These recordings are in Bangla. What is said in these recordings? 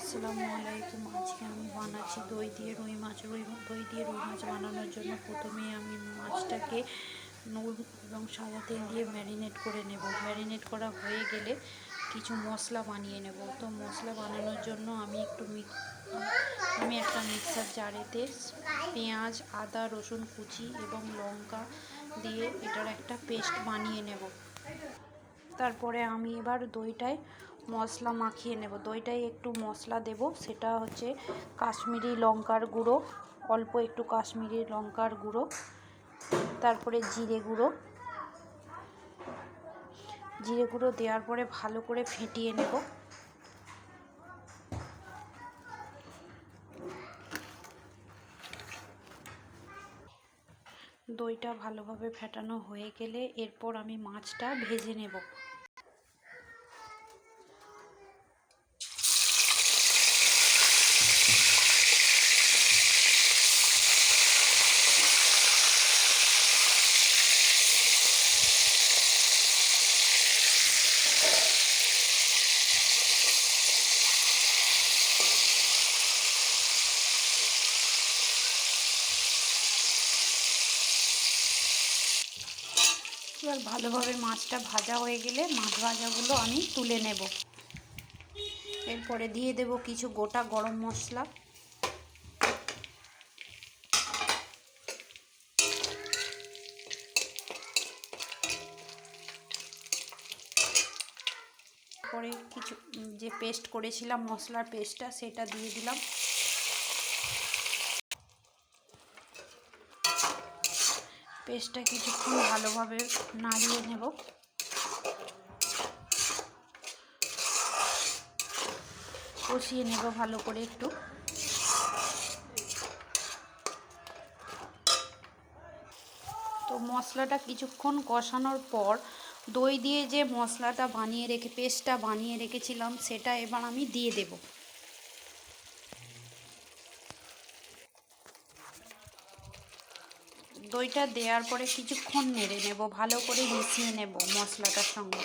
আসসালামু আলাইকুম। আজকে আমি বানাচ্ছি দই দিয়ে রুই মাছ। দই দিয়ে রুই মাছ বানানোর জন্য প্রথমেই আমি মাছটাকে নুন এবং সাদা তেল দিয়ে ম্যারিনেট করে নেব। ম্যারিনেট করা হয়ে গেলে কিছু মশলা বানিয়ে নেব। তো মশলা বানানোর জন্য আমি একটা মিক্সার জারেতে পেঁয়াজ, আদা, রসুন কুচি এবং লঙ্কা দিয়ে এটার একটা পেস্ট বানিয়ে নেব। তারপরে আমি এবার দইটায় মশলা মাখিয়ে নেব। দইটায় একটু মশলা দেব, সেটা হচ্ছে কাশ্মীরি লঙ্কার গুঁড়ো, অল্প একটু কাশ্মীরি লঙ্কার গুঁড়ো, তারপরে জিরে গুঁড়ো দেওয়ার পরে ভালো করে ফেটিয়ে নেব। দইটা ভালোভাবে ফেটানো হয়ে গেলে এরপর আমি মাছটা ভেজে নেব। এবার ভালোভাবে মাছটা ভাজা হয়ে গেলে মাছ ভাজাগুলো আমি তুলে নেব। এরপরে দিয়ে দেব কিছু গোটা গরম মশলা, পরে কিছু যে পেস্ট করেছিলাম মশলার পেস্টটা সেটা দিয়ে দিলাম। পেস্টটা কিছুক্ষণ ভালোভাবে নাড়িয়ে নেব। কষিয়ে নেব ভালো করে একটু। তো মশলাটা কিছুক্ষণ কষানোর পর দই দিয়ে যে মশলাটা পেস্টটা বানিয়ে রেখেছিলাম সেটা এবার আমি দিয়ে দেব। দইটা দেওয়ার পরে কিছুক্ষণ নেড়ে নেব, ভালো করে মিশিয়ে নেব মশলাটার সঙ্গে।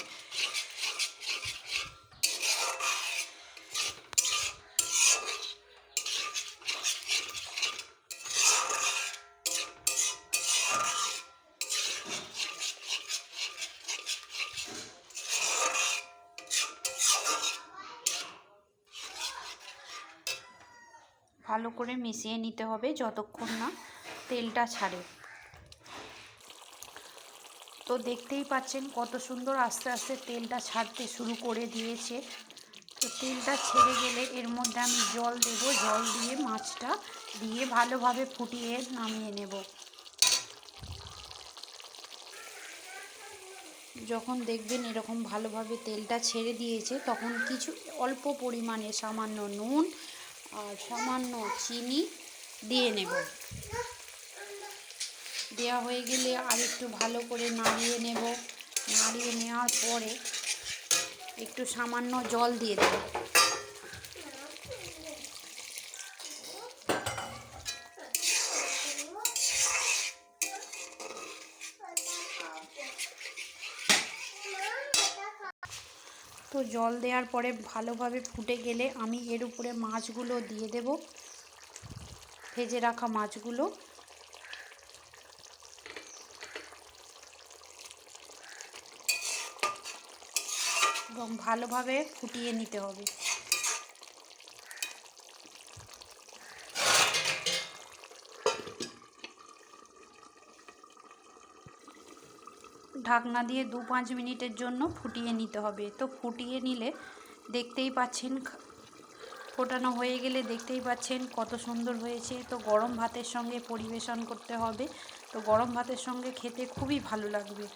ভালো করে মিশিয়ে নিতে হবে যতক্ষণ না তেলটা ছাড়ে। তো দেখতেই পাচ্ছেন কত সুন্দর আস্তে আস্তে তেলটা ছাড়তে শুরু করে দিয়েছে। তো তেলটা ছেড়ে গেলে এর মধ্যে আমি জল দেব। জল দিয়ে মাছটা দিয়ে ভালোভাবে ফুটিয়ে নামিয়ে নেব। যখন দেখবেন এরকম ভালোভাবে তেলটা ছেড়ে দিয়েছে তখন কিছু অল্প পরিমাণে সামান্য নুন আর সামান্য চিনি দিয়ে নেব। দেওয়া হয়ে গেলে আর একটু ভালো করে নাড়িয়ে নেব। নাড়িয়ে নেওয়ার পরে একটু সামান্য জল দিয়ে দেব। তো জল দেওয়ার পরে ভালোভাবে ফুটে গেলে আমি এর উপরে মাছগুলো দিয়ে দেব, ভেজে রাখা মাছগুলো। এবং ভালোভাবে ফুটিয়ে নিতে হবে। ঢাকনা দিয়ে 2-5 মিনিটের জন্য ফুটিয়ে নিতে হবে। তো ফুটিয়ে নিলে দেখতেই পাচ্ছেন, ফোটানো হয়ে গেলে দেখতেই পাচ্ছেন কত সুন্দর হয়েছে। তো গরম ভাতের সঙ্গে পরিবেশন করতে হবে। তো গরম ভাতের সঙ্গে খেতে খুবই ভালো লাগবে।